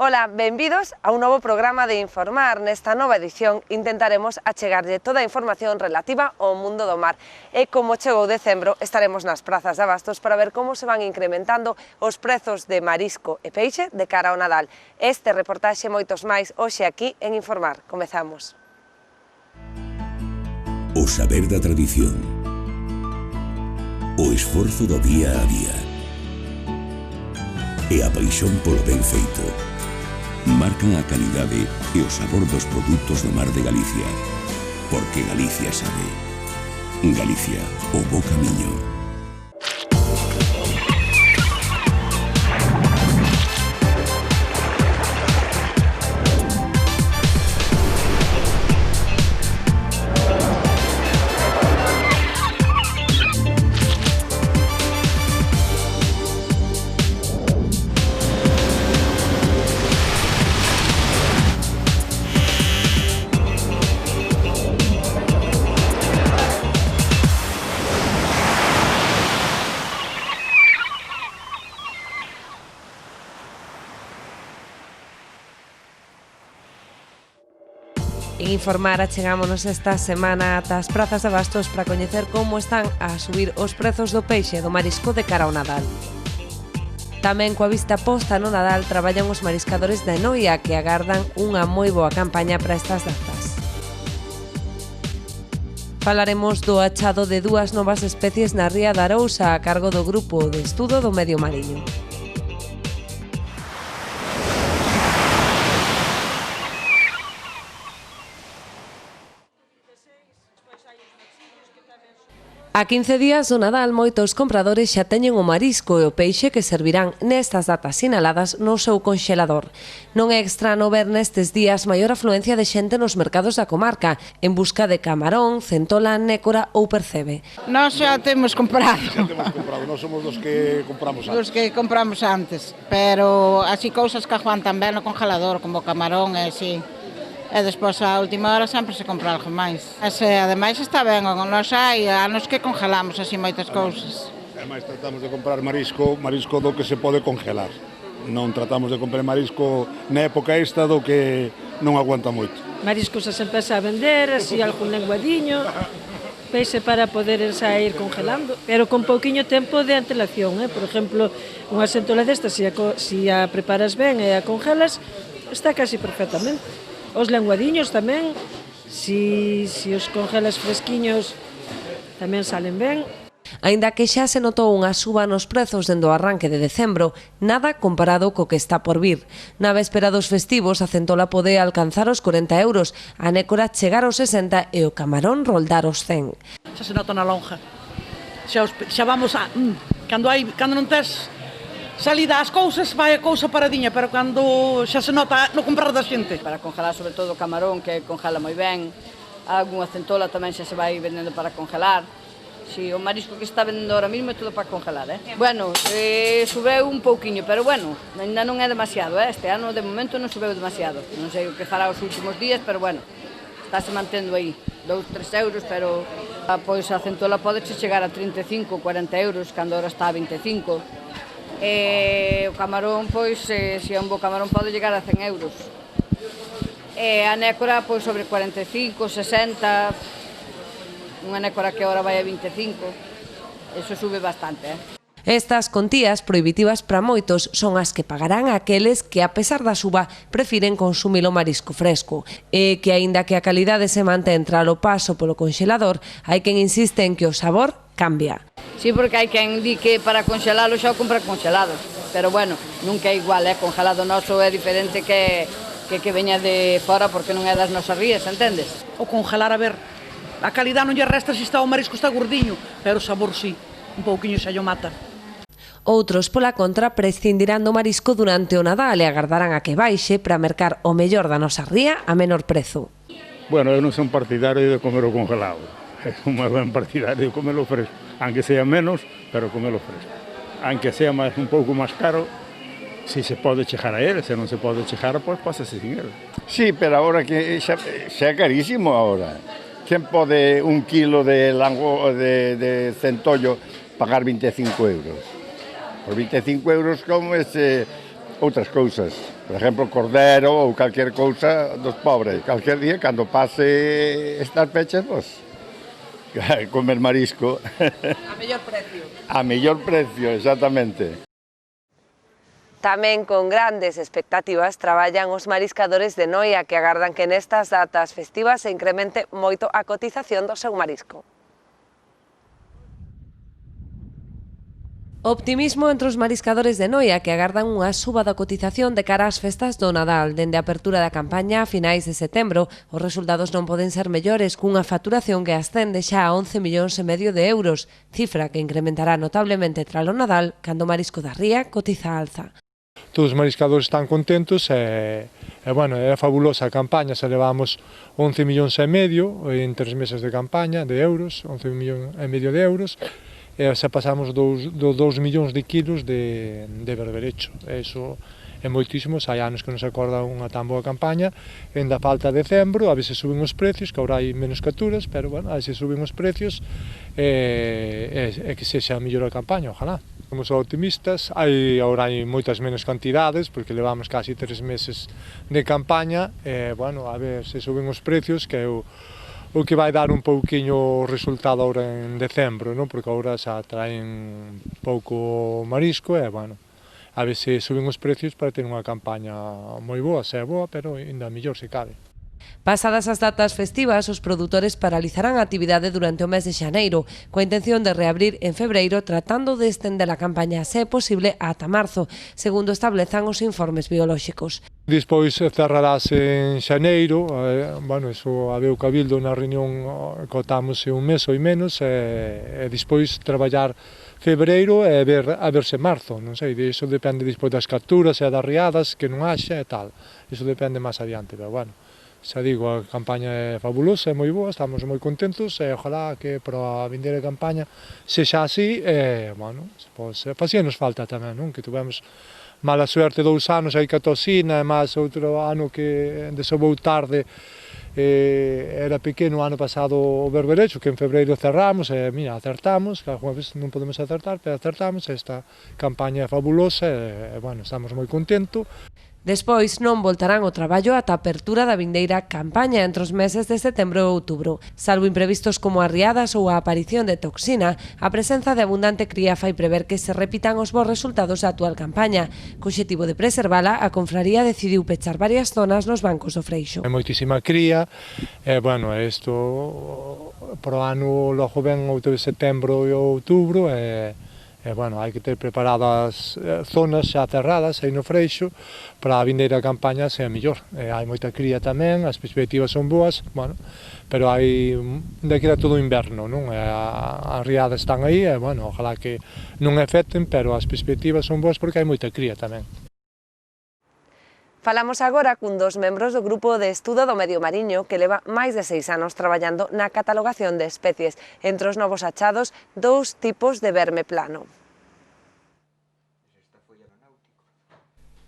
Ola, benvidos a un novo programa de Informar. Nesta nova edición intentaremos achegarlle toda a información relativa ao mundo do mar. E como chegou decembro, estaremos nas prazas de abastos para ver como se van incrementando os prezos de marisco e peixe de cara ao Nadal. Este reportaxe e moitos máis hoxe aquí en Informar. Comezamos. O saber da tradición, o esforzo do día a día e a paixón polo ben feito marcan a calidade e o sabor dos produtos do mar de Galicia, porque Galicia sabe. Galicia, o bo camiño. En Informar achegámonos esta semana ata as prazas de abastos para coñecer como están a subir os prezos do peixe e do marisco de cara ao Nadal. Tamén coa vista posta no Nadal traballan os mariscadores da Noia que agardan unha moi boa campaña para estas datas. Falaremos do achado de dúas novas especies na ría da Arousa a cargo do Grupo de Estudo do Medio Mariño. A 15 días do Nadal, moitos compradores xa teñen o marisco e o peixe que servirán nestas datas sinaladas no seu conxelador. Non é extraño ver nestes días maior afluencia de xente nos mercados da comarca en busca de camarón, centola, nécora ou percebe. Nós xa temos comprado. Nós somos dos que compramos antes. Dos que compramos antes, pero así cousas que aguantan ben no congelador, como camarón e así. E despois a última hora sempre se compra algo máis. Ademais está ben, nós hai anos que congelamos así moitas cousas. Ademais tratamos de comprar marisco do que se pode congelar. Non tratamos de comprar marisco na época esta do que non aguanta moito. Marisco xa se empeza a vender, así algún lenguadiño, peixe para poder ir congelando, pero con pouquiño tempo de antelación, Por exemplo, unha centola desta, se a preparas ben e a congelas, está casi perfectamente. Os lenguadiños tamén, si os congelas fresquiños, tamén salen ben. Aínda que xa se notou unha suba nos prezos dende o arranque de decembro, nada comparado co que está por vir. Na véspera dos festivos, a centola pode alcanzar os 40 euros, a nécora chegar aos 60 e o camarón roldar os 100. Xa se nota na lonja. Xa vamos a... Cando non tes salida as cousas, vai a cousa paradiña, pero cando xa se nota no comprar da xente. Para congelar sobre todo o camarón, que congela moi ben, algunha centola tamén xa se vai vendendo para congelar. Si, o marisco que está vendendo ahora mismo é todo para congelar, Bueno, subeu un pouquiño, pero bueno, ainda non é demasiado, Este ano de momento non subeu demasiado. Non sei o que fará os últimos días, pero bueno, estáse mantendo aí 2-3 euros, pero pois a centola pode chegar a 35, 40 euros, cando ahora está a 25. O camarón, pois, se é un bo camarón, pode chegar a 100 euros. A nécora, pois, sobre 45, 60, unha nécora que agora vai a 25, eso sube bastante, Estas contías prohibitivas para moitos son as que pagarán aqueles que, a pesar da suba, prefiren consumir o marisco fresco e que, aínda que a calidade se mantén tralo paso polo conxelador, hai quen insiste en que o sabor cambia. Sí, porque hai quen di que para conxelalo xa o compra congelado, pero bueno, nunca é igual, congelado noso é diferente que veña de fora porque non é das nosas rías, entendes? O congelar, a ver, a calidad non lle resta se está o marisco está gordiño, pero o sabor sí, un pouquiño xa lle mata. Outros, pola contra, prescindirán do marisco durante o Nadal e agardarán a que baixe para mercar o mellor da nosa ría a menor prezo. Bueno, eu non son partidario de comer o congelado. É un ben partidario de comerlo fresco. Aunque sea menos, pero comelo fresco. Aunque sea un pouco máis caro, si se pode chegar a ele, se non se pode chegar, pois pásase sin ele. Sí, pero agora que xa é carísimo agora. Quen pode un kilo de centollo pagar 25 euros? Por 25 euros como ese outras cousas. Por exemplo, cordero ou calquer cousa dos pobres. Calquer día, cando pase estas fechas, pois, comer marisco. A mellor precio. A mellor precio, exactamente. Tamén con grandes expectativas traballan os mariscadores de Noia, que agardan que nestas datas festivas se incremente moito a cotización do seu marisco. Optimismo entre os mariscadores de Noia, que agardan unha suba da cotización de cara ás festas do Nadal. Dende a apertura da campaña a finais de setembro, os resultados non poden ser mellores, cunha facturación que ascende xa a 11,5 millóns de euros, cifra que incrementará notablemente tras o Nadal, cando o marisco da ría cotiza alza. Todos os mariscadores están contentos e bueno, é fabulosa a campaña, se levamos 11,5 millóns en 3 meses de campaña de euros, 11,5 millóns de euros, e se pasamos dos 2 millóns de kilos de berberecho. Eso é moitísimo, hai anos que non se acorda unha tan boa campaña, ainda falta decembro, a veces suben os precios, que agora hai menos capturas, pero bueno, a veces suben os precios e que sexa mellor a campaña, ojalá. Somos optimistas, agora hai moitas menos cantidades, porque levamos casi 3 meses de campaña, e bueno, a ver se suben os precios, que é o que vai dar un pouquiño o resultado agora en decembro, non? Porque agora xa traen pouco marisco e, bueno, a ver se suben os precios para ter unha campaña moi boa, se é boa, pero ainda mellor se cabe. Pasadas as datas festivas, os produtores paralizarán a actividade durante o mes de xaneiro, coa intención de reabrir en febreiro, tratando de estender a campaña, se é posible, ata marzo, segundo establezan os informes biolóxicos. Despois cerrarase en xaneiro, bueno, iso habeu cabildo na reunión, cotámose un mes ou menos, e despois traballar febreiro e a verse marzo, non sei, iso depende despois das capturas e das riadas, que non haxa e tal, iso depende máis adiante, pero bueno. Xa digo, a campaña é fabulosa, é moi boa, estamos moi contentos e ojalá que para a vindeira campaña sexa así e, bueno, pois, facíanos falta tamén, non? Que tivemos mala suerte 2 anos aí que a tosina e máis outro ano que desobou tarde era pequeno o ano pasado o berberecho, que en febreiro cerramos e, mira, acertamos, que alguna vez non podemos acertar, pero acertamos, esta campaña é fabulosa e, bueno, estamos moi contentos. Despois non voltarán ao traballo ata a apertura da vindeira campaña entre os meses de setembro e outubro. Salvo imprevistos como as riadas ou a aparición de toxina, a presenza de abundante cría fai prever que se repitan os bons resultados da actual campaña. Co obxectivo de preservala, a confraría decidiu pechar varias zonas nos bancos do Freixo. Hai moitísima cría, e, bueno, isto pro ano logo ven outro de setembro e outubro, e, bueno, hai que ter preparadas zonas xa cerradas aí no Freixo para a vindeira campaña sea mellor. Hai moita cría tamén, as perspectivas son boas, bueno, pero hai de que era todo inverno, non? As riadas están aí e, bueno, ojalá que non afecten, pero as perspectivas son boas porque hai moita cría tamén. Falamos agora cun dos membros do Grupo de Estudo do Medio Mariño que leva máis de 6 anos traballando na catalogación de especies. Entre os novos achados, 2 tipos de verme plano.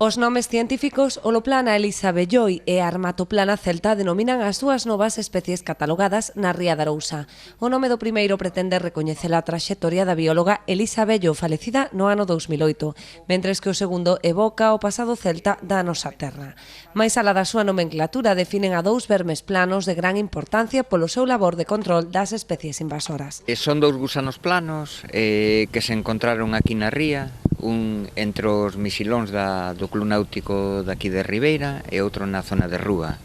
Os nomes científicos Holoplana elisabelloi e Armatoplana celta denominan as dúas novas especies catalogadas na Ría de Arousa. O nome do primeiro pretende recoñecer a traxectoria da bióloga Elisabello, falecida no ano 2008, mentres que o segundo evoca o pasado celta da nosa terra. Mais alá da súa nomenclatura, definen a 2 vermes planos de gran importancia polo seu labor de control das especies invasoras. Son 2 gusanos planos que se encontraron aquí na ría, un entre os mixilóns do Club Náutico daqui de Ribeira e outro na zona de Rúa.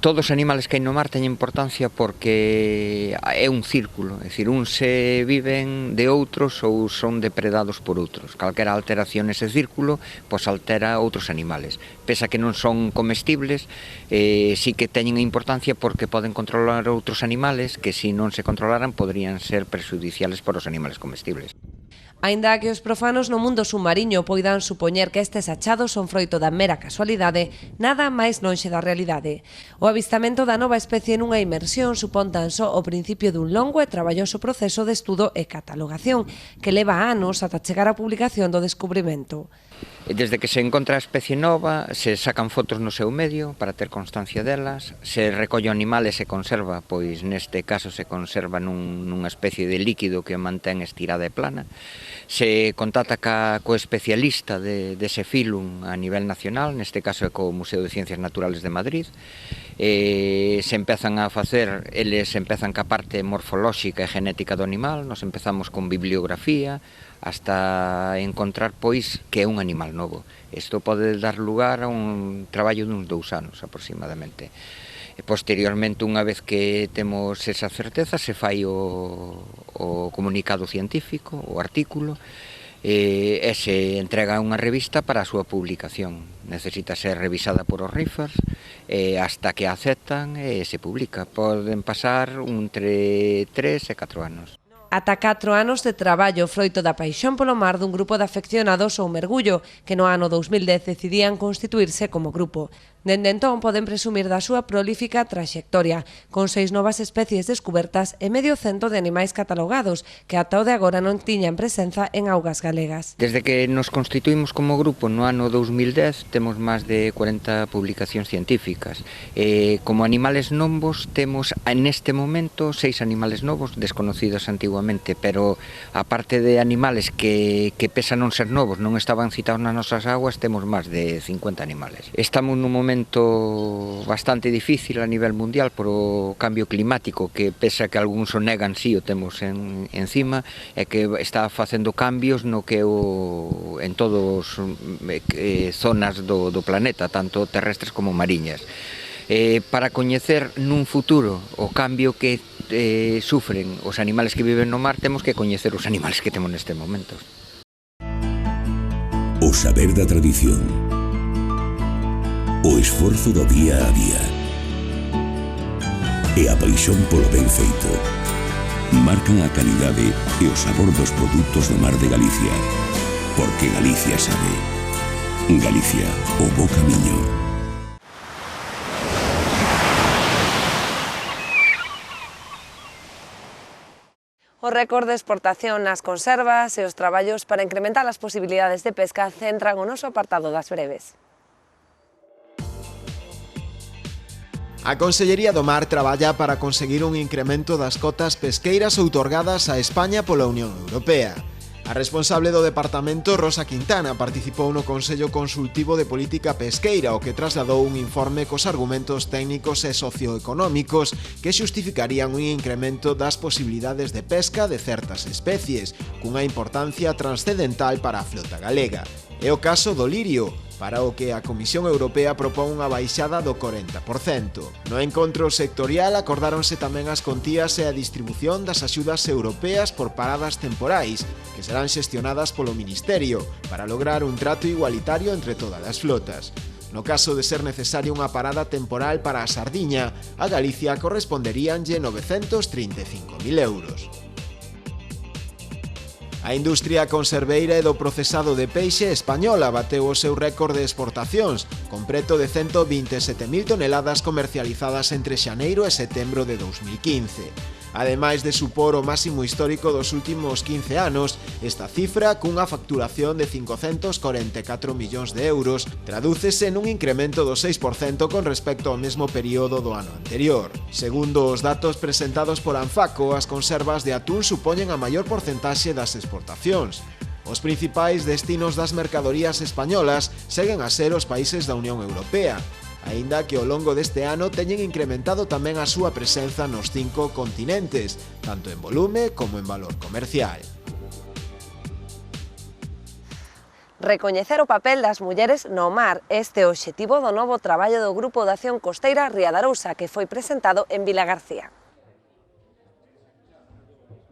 Todos os animales que hai no mar teñen importancia porque é un círculo, é dicir, uns se viven de outros ou son depredados por outros. Calquera alteración nese círculo, pois altera outros animales. Pese a que non son comestibles, sí que teñen importancia porque poden controlar outros animales que se non se controlaran poderían ser perxudiciales para os animales comestibles. Aínda que os profanos no mundo submarino poidan supoñer que estes achados son froito da mera casualidade, nada máis lonxe da realidade. O avistamento da nova especie nunha inmersión supón tan só o principio dun longo e traballoso proceso de estudo e catalogación, que leva anos ata chegar á publicación do descubrimento. Desde que se encontra a especie nova, se sacan fotos no seu medio para ter constancia delas, se recolle o animal e se conserva, pois neste caso se conserva nunha especie de líquido que mantén estirada e plana, se contacta co especialista dese filum a nivel nacional, neste caso é co Museo de Ciencias Naturales de Madrid, se empezan a facer, eles empezan ca parte morfolóxica e genética do animal, nos empezamos con bibliografía, hasta encontrar, pois, que é un animal novo. Isto pode dar lugar a un traballo duns 2 anos, aproximadamente. E posteriormente, unha vez que temos esa certeza, se fai o comunicado científico, o artículo, e se entrega a unha revista para a súa publicación. Necesita ser revisada por os RIFARS, hasta que a aceptan e se publica. Poden pasar entre 3 e 4 anos. Ata 4 anos de traballo froito da paixón polo mar dun grupo de afeccionados ao mergullo que no ano 2010 decidían constituirse como grupo. Dende entón poden presumir da súa prolífica traxectoria, con 6 novas especies descubertas e medio cento de animais catalogados que ata o de agora non tiñan presenza en augas galegas. Desde que nos constituímos como grupo no ano 2010 temos máis de 40 publicacións científicas. Como animales novos temos neste momento 6 animales novos desconocidos antiguamente, pero aparte de animales que pesan non ser novos, non estaban citados nas nosas aguas, temos máis de 50 animales. Estamos nun momento bastante difícil a nivel mundial por o cambio climático, que pese a que algúns o negan, si o temos encima, e que está facendo cambios no que en todos zonas do planeta, tanto terrestres como mariñas. Para coñecer nun futuro o cambio que sufren os animales que viven no mar, temos que coñecer os animales que temos neste momento. O saber da tradición, o esforzo do día a día e a paixón polo ben feito marcan a calidade e o sabor dos produtos do mar de Galicia, porque Galicia sabe. Galicia, o bo camiño. O récord de exportación nas conservas e os traballos para incrementar as posibilidades de pesca centran o noso apartado das breves. A Consellería do Mar traballa para conseguir un incremento das cotas pesqueiras outorgadas a España pola Unión Europea. A responsable do departamento, Rosa Quintana, participou no Consello Consultivo de Política Pesqueira, o que trasladou un informe cos argumentos técnicos e socioeconómicos que xustificarían un incremento das posibilidades de pesca de certas especies, cunha importancia transcendental para a flota galega. É o caso do lirio, para o que a Comisión Europea propón unha baixada do 40%. No encontro sectorial acordáronse tamén as contías e a distribución das axudas europeas por paradas temporais, que serán xestionadas polo Ministerio, para lograr un trato igualitario entre todas as flotas. No caso de ser necesaria unha parada temporal para a sardiña, a Galicia corresponderíanlle 935.000 euros. A industria conserveira e do procesado de peixe española bateu o seu récord de exportacións, con preto de 127.000 toneladas comercializadas entre xaneiro e setembro de 2015. Ademais de supor o máximo histórico dos últimos 15 anos, esta cifra, cunha facturación de 544 millóns de euros, tradúcese nun incremento do 6% con respecto ao mesmo período do ano anterior. Segundo os datos presentados por Anfaco, as conservas de atún supoñen a maior porcentaxe das exportacións. Os principais destinos das mercadorías españolas seguen a ser os países da Unión Europea, aínda que ao longo deste ano teñen incrementado tamén a súa presenza nos 5 continentes, tanto en volume como en valor comercial. Recoñecer o papel das mulleres no mar, este é o obxectivo do novo traballo do Grupo de Acción Costeira Ría de Arousa, que foi presentado en Vilagarcía.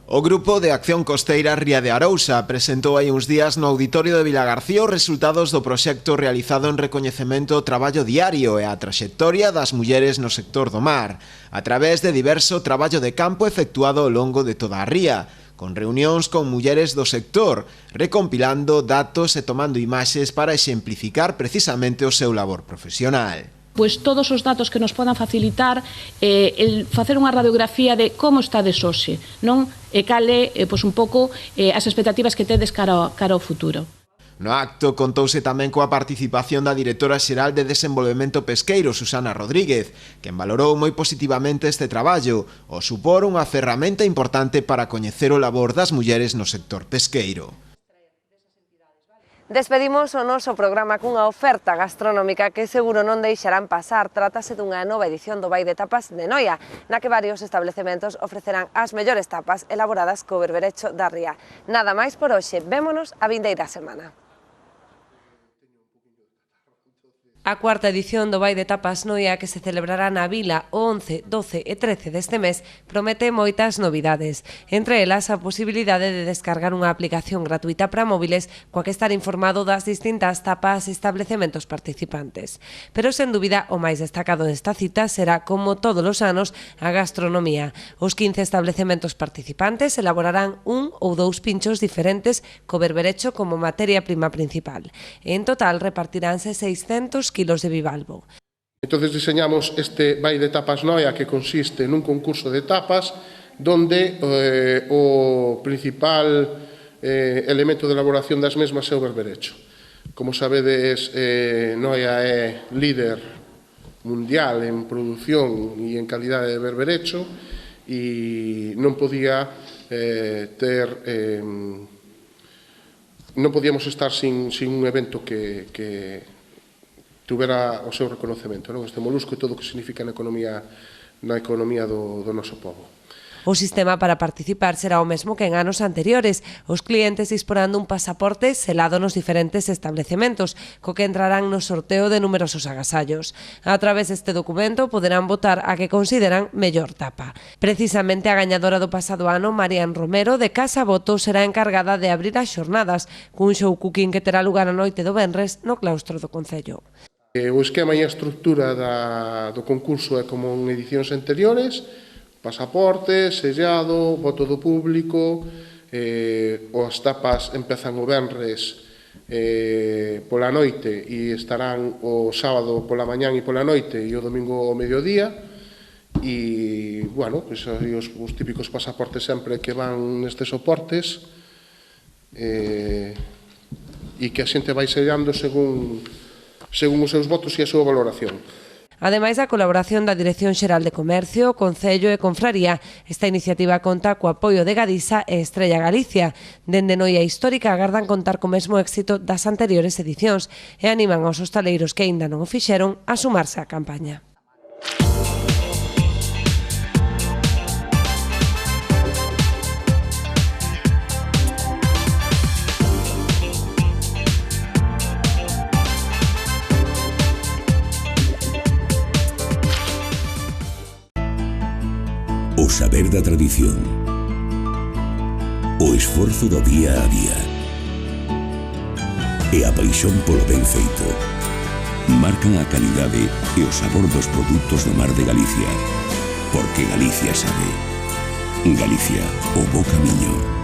O Grupo de Acción Costeira Ría de Arousa presentou hai uns días no Auditorio de Vilagarcía os resultados do proxecto realizado en recoñecemento ao traballo diario e a traxectoria das mulleres no sector do mar, a través de diverso traballo de campo efectuado ao longo de toda a ría, con reunións con mulleres do sector, recompilando datos e tomando imaxes para exemplificar precisamente o seu labor profesional. Pois todos os datos que nos podan facilitar el facer unha radiografía de como estades hoxe, non? E cal é, pois un pouco, as expectativas que tedes cara ao futuro. No acto contouse tamén coa participación da directora xeral de Desenvolvemento Pesqueiro, Susana Rodríguez, quen valorou moi positivamente este traballo, o supor unha ferramenta importante para coñecer o labor das mulleres no sector pesqueiro. Despedimos o noso programa cunha oferta gastronómica que seguro non deixarán pasar. Trátase dunha nova edición do Vai de Tapas de Noia, na que varios establecementos ofrecerán as mellores tapas elaboradas co berberecho da ría. Nada máis por hoxe, vémonos a vindeira semana. A cuarta edición do Vai de Tapas Noia, que se celebrará na Vila o 11, 12 e 13 deste mes, promete moitas novidades. Entre elas, a posibilidade de descargar unha aplicación gratuita para móviles coa que estar informado das distintas tapas e establecementos participantes. Pero, sen dúbida, o máis destacado desta cita será, como todos os anos, a gastronomía. Os 15 establecementos participantes elaborarán un ou dous pinchos diferentes co berberecho como materia prima principal. En total, repartiránse 600 kilos de bivalvo. Entonces diseñamos este Vai de Tapas Noia, que consiste nun concurso de tapas donde o principal elemento de elaboración das mesmas é o berberecho. Como sabedes, Noia é líder mundial en produción e en calidade de berberecho e non podía non podíamos estar sin un evento que tuvera o seu reconocemento, non? Este molusco e todo o que significa na economía do noso povo. O sistema para participar será o mesmo que en anos anteriores. Os clientes disporán dun pasaporte selado nos diferentes establecementos, co que entrarán no sorteo de numerosos agasallos. A través deste documento poderán votar a que consideran mellor tapa. Precisamente a gañadora do pasado ano, Marian Romero, de Casa Voto, será encargada de abrir as xornadas, cun show cooking que terá lugar a noite do venres no claustro do Concello. O esquema e a estrutura do concurso é como en edicións anteriores: pasaporte, sellado, voto do público, as tapas empezan o venres pola noite e estarán o sábado pola mañán e pola noite e o domingo ao mediodía. E, bueno, os típicos pasaportes sempre que van nestes soportes e que a xente vai sellando según os seus votos e a súa valoración. Ademais da colaboración da Dirección Xeral de Comercio, Concello e Confraría, esta iniciativa conta co apoio de Gadisa e Estrella Galicia. Dende Noia Histórica agardan contar co mesmo éxito das anteriores edicións e animan aos hostaleiros que aínda non o fixeron a sumarse á campaña. O saber da tradición, o esforzo do día a día e a paixón polo ben feito marcan a calidade e o sabor dos produtos do mar de Galicia, porque Galicia sabe. Galicia, o bo camiño.